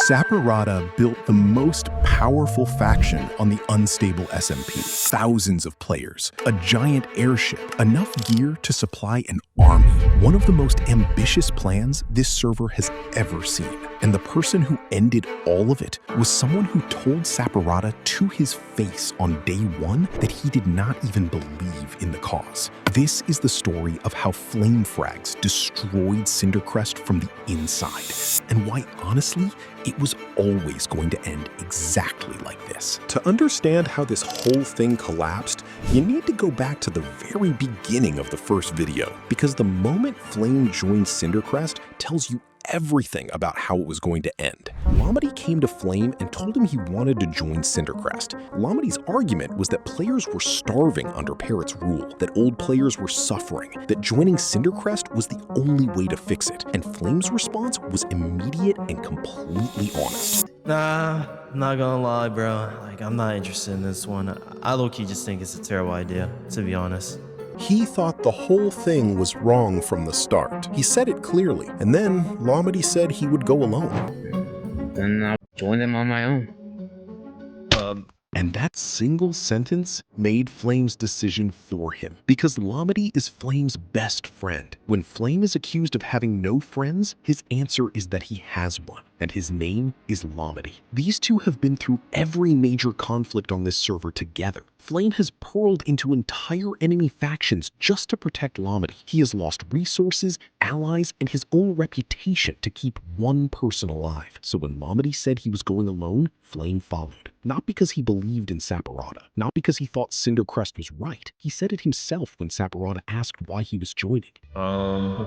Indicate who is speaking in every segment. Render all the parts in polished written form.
Speaker 1: Sapparata built the most powerful faction on the unstable SMP. Thousands of players, a giant airship, enough gear to supply an army. One of the most ambitious plans this server has ever seen. And the person who ended all of it was someone who told Sapparata to his face on day one that he did not even believe in the cause. This is the story of how FlameFrags destroyed Cindercrest from the inside, and why, honestly, it was always going to end exactly like this. To understand how this whole thing collapsed, you need to go back to the very beginning of the first video, because the moment Flame joined Cindercrest tells you everything about how it was going to end. Lomedy came to Flame and told him he wanted to join Cindercrest. Lomedy's argument was that players were starving under Parrot's rule, that old players were suffering, that joining Cindercrest was the only way to fix it, and Flame's response was immediate and completely honest.
Speaker 2: Nah, I'm not gonna lie, bro. I'm not interested in this one. I low-key just think it's a terrible idea, to be honest.
Speaker 1: He thought the whole thing was wrong from the start. He said it clearly, and then Lomedy said he would go alone.
Speaker 3: Then I'll join them on my own.
Speaker 1: And that single sentence made Flame's decision for him, because Lomedy is Flame's best friend. When Flame is accused of having no friends, his answer is that he has one, and his name is Lomedy. These two have been through every major conflict on this server together. Flame has pearled into entire enemy factions just to protect Lomedy. He has lost resources, allies, and his own reputation to keep one person alive. So when Lomedy said he was going alone, Flame followed. Not because he believed in Sapparata, not because he thought Cindercrest was right. He said it himself when Sapparata asked why he was joining.
Speaker 2: I'm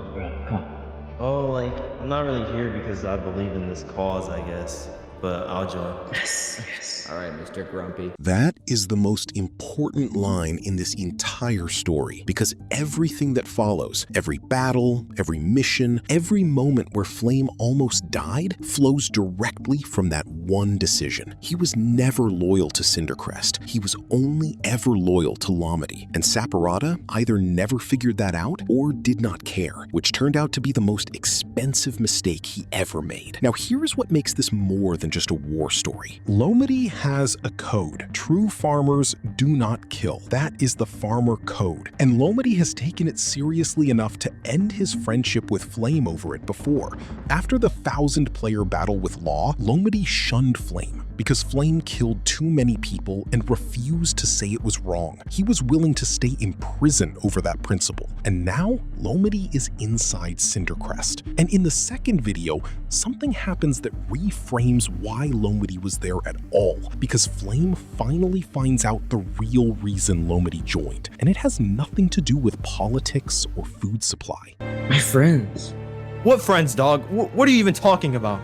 Speaker 2: not really here because I believe in this cause, I guess. But I'll join.
Speaker 3: Yes. All right, Mr. Grumpy.
Speaker 1: That is the most important line in this entire story, because everything that follows, every battle, every mission, every moment where Flame almost died, flows directly from that one decision. He was never loyal to Cindercrest. He was only ever loyal to Lomedy, and Sapparata either never figured that out or did not care, which turned out to be the most expensive mistake he ever made. Now, here is what makes this more than just a war story. Lomedy has a code. True farmers do not kill. That is the farmer code. And Lomedy has taken it seriously enough to end his friendship with Flame over it before. After the 1,000-player battle with Law, Lomedy shunned Flame because Flame killed too many people and refused to say it was wrong. He was willing to stay in prison over that principle. And now, Lomedy is inside Cindercrest. And in the second video, something happens that reframes why Lomedy was there at all, because Flame finally finds out the real reason Lomedy joined. And it has nothing to do with politics or food supply.
Speaker 4: My friends.
Speaker 2: What friends, dog? What are you even talking about?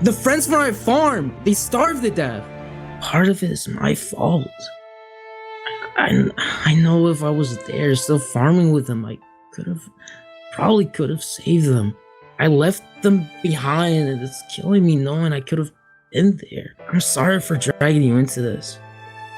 Speaker 4: The friends from my farm! They starved to death! Part of it is my fault. I know if I was there still farming with them, I probably could have saved them. I left them behind and it's killing me knowing I could have been there. I'm sorry for dragging you into this.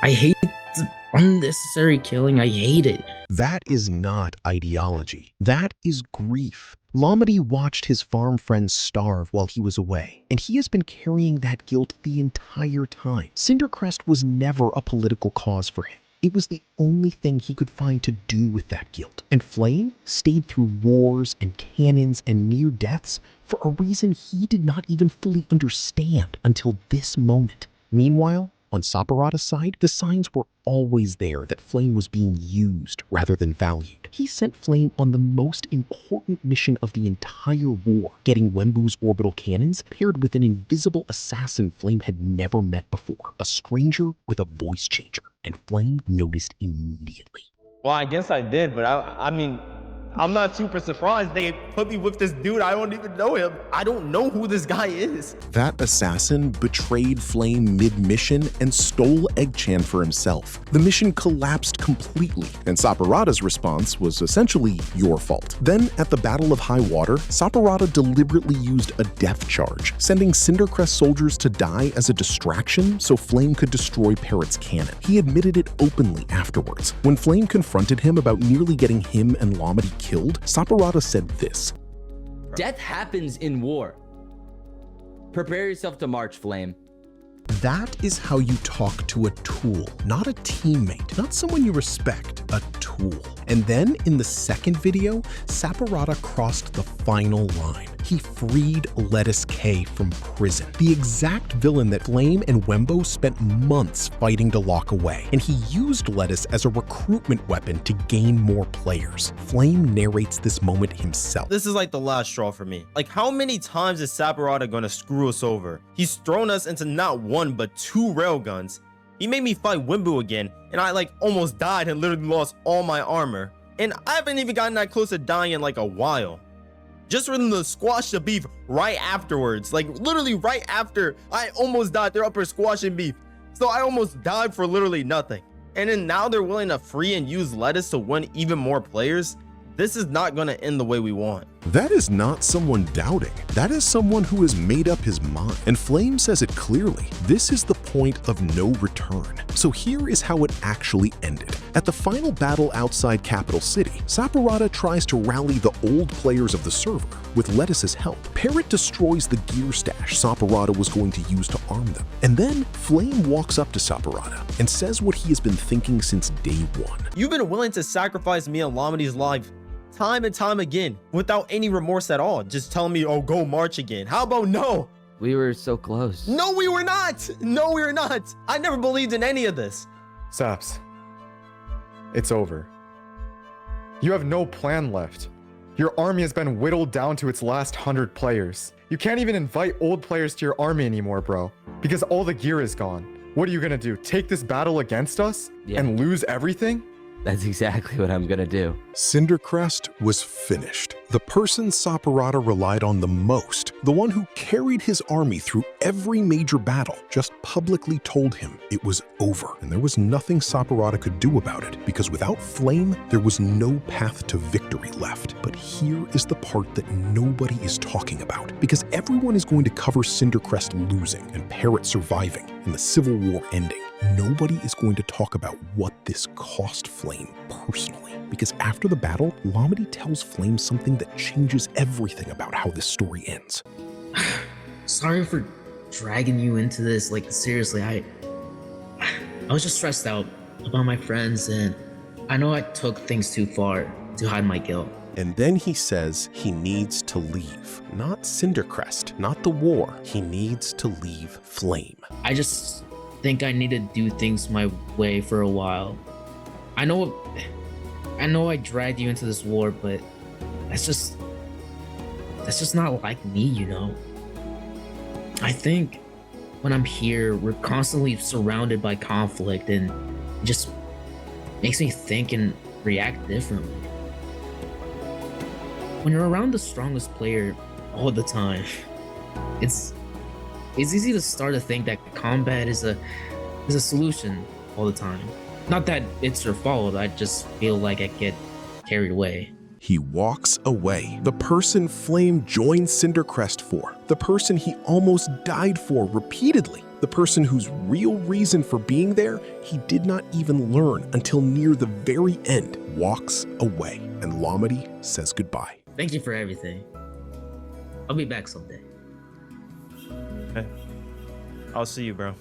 Speaker 4: I hate the unnecessary killing. I hate it.
Speaker 1: That is not ideology. That is grief. Lomedy watched his farm friends starve while he was away, and he has been carrying that guilt the entire time. Cindercrest was never a political cause for him. It was the only thing he could find to do with that guilt. And Flame stayed through wars and cannons and near deaths for a reason he did not even fully understand until this moment. Meanwhile, on Saparata's side, the signs were always there that Flame was being used rather than valued. He sent Flame on the most important mission of the entire war, getting Wembu's orbital cannons paired with an invisible assassin Flame had never met before, a stranger with a voice changer, and Flame noticed immediately.
Speaker 2: Well, I guess I did, but I mean, I'm not super surprised. They put me with this dude. I don't even know him. I don't know who this guy is.
Speaker 1: That assassin betrayed Flame mid-mission and stole Eggchan for himself. The mission collapsed completely, and Sapparata's response was essentially your fault. Then, at the Battle of High Water, Sapparata deliberately used a death charge, sending Cindercrest soldiers to die as a distraction so Flame could destroy Parrot's cannon. He admitted it openly afterwards. When Flame confronted him about nearly getting him and Lomedy killed, Sapparata said this.
Speaker 5: Death happens in war.
Speaker 3: Prepare yourself to march, Flame.
Speaker 1: That is how you talk to a tool, not a teammate, not someone you respect, a tool. And then in the second video, Sapparata crossed the final line. He freed LettuceK from prison, the exact villain that Flame and Wemmbu spent months fighting to lock away. And he used Lettuce as a recruitment weapon to gain more players. Flame narrates this moment himself.
Speaker 2: This is like the last straw for me. Like, how many times is Saparata gonna screw us over? He's thrown us into not one but two railguns. He made me fight Wemmbu again, and I like almost died and literally lost all my armor. And I haven't even gotten that close to dying in like a while. Just for them to squash the beef right afterwards, like literally right after I almost died, they're up here squashing beef. So I almost died for literally nothing. And then now they're willing to free and use Lettuce to win even more players. This is not gonna end the way we want.
Speaker 1: That is not someone doubting. That is someone who has made up his mind. And Flame says it clearly. This is the point of no return. So here is how it actually ended. At the final battle outside Capital City, Sapparata tries to rally the old players of the server with Lettuce's help. Parrot destroys the gear stash Sapparata was going to use to arm them. And then Flame walks up to Sapparata and says what he has been thinking since day one.
Speaker 2: You've been willing to sacrifice me and Lomedy's life time and time again without any remorse at all, just telling me, oh, go march again. How about no?
Speaker 3: We were so close.
Speaker 2: No, we were not. No, we were not. I never believed in any of this.
Speaker 5: Saps, it's over. You have no plan left. Your army has been whittled down to its last 100 players. You can't even invite old players to your army anymore, bro, because all the gear is gone. What are you gonna do? Take this battle against us and lose everything?
Speaker 3: That's exactly what I'm gonna do.
Speaker 1: Cindercrest was finished. The person Sapparata relied on the most, the one who carried his army through every major battle, just publicly told him it was over. And there was nothing Sapparata could do about it, because without Flame, there was no path to victory left. But here is the part that nobody is talking about, because everyone is going to cover Cindercrest losing and Parrot surviving and the Civil War ending. Nobody is going to talk about what this cost Flame personally, because after the battle, Lomedy tells Flame something that changes everything about how this story ends.
Speaker 4: Sorry for dragging you into this. Like, seriously, I was just stressed out about my friends, and I know I took things too far to hide my guilt.
Speaker 1: And then he says he needs to leave. Not Cindercrest, not the war. He needs to leave Flame.
Speaker 4: I just think I need to do things my way for a while. I know I dragged you into this war, but that's just not like me, you know? I think when I'm here, we're constantly surrounded by conflict, and it just makes me think and react differently. When you're around the strongest player all the time, it's easy to start to think that combat is a solution all the time. Not that it's your fault, I just feel like I get carried away.
Speaker 1: He walks away. The person Flame joined Cindercrest for. The person he almost died for repeatedly. The person whose real reason for being there he did not even learn until near the very end walks away. And Lomedy says goodbye.
Speaker 4: Thank you for everything. I'll be back someday.
Speaker 2: Okay. I'll see you, bro.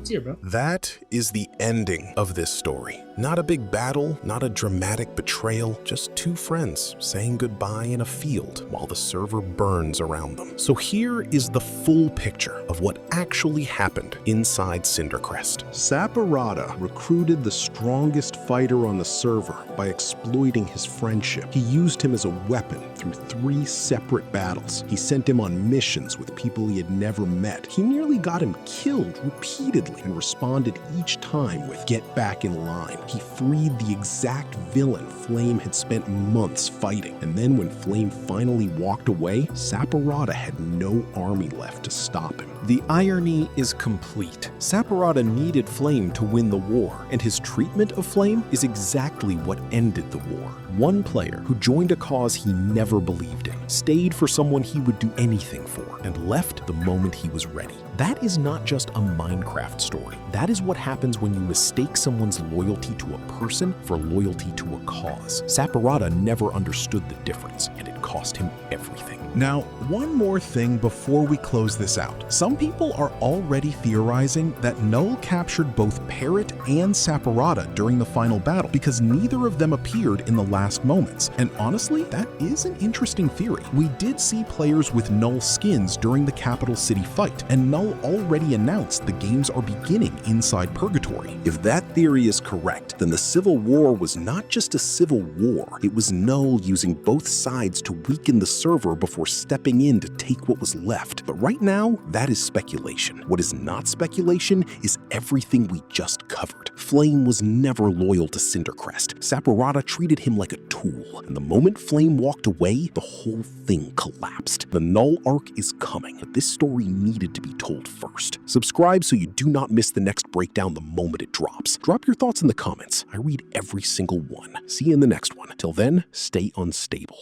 Speaker 4: See you, bro.
Speaker 1: That is the ending of this story. Not a big battle, not a dramatic betrayal, just two friends saying goodbye in a field while the server burns around them. So here is the full picture of what actually happened inside Cindercrest. Sapparata recruited the strongest fighter on the server by exploiting his friendship. He used him as a weapon through 3 separate battles. He sent him on missions with people he had never met. He nearly got him killed repeatedly and responded each time with "get back in line." He freed the exact villain Flame had spent months fighting. And then when Flame finally walked away, Sapparata had no army left to stop him. The irony is complete. Sapparata needed Flame to win the war, and his treatment of Flame is exactly what ended the war. One player who joined a cause he never believed in, stayed for someone he would do anything for, and left the moment he was ready. That is not just a Minecraft story. That is what happens when you mistake someone's loyalty to a person for loyalty to a cause. Sapparata never understood the difference, and it cost him everything.
Speaker 6: Now, one more thing before we close this out. Some people are already theorizing that Null captured both Parrot and Sapparata during the final battle because neither of them appeared in the last moments. And honestly, that is an interesting theory. We did see players with Null skins during the capital city fight, and Null already announced the games are beginning inside Purgatory.
Speaker 1: If that theory is correct, then the Civil War was not just a civil war. It was Null using both sides to weaken the server before stepping in to take what was left. But right now, that is speculation. What is not speculation is everything we just covered. Flame was never loyal to Cindercrest. Sapparata treated him like a tool, and the moment Flame walked away, the whole thing collapsed. The Null arc is coming, but this story needed to be told first. Subscribe so you do not miss the next breakdown the moment it drops. Drop your thoughts in the comments. I read every single one. See you in the next one. Till then, stay unstable.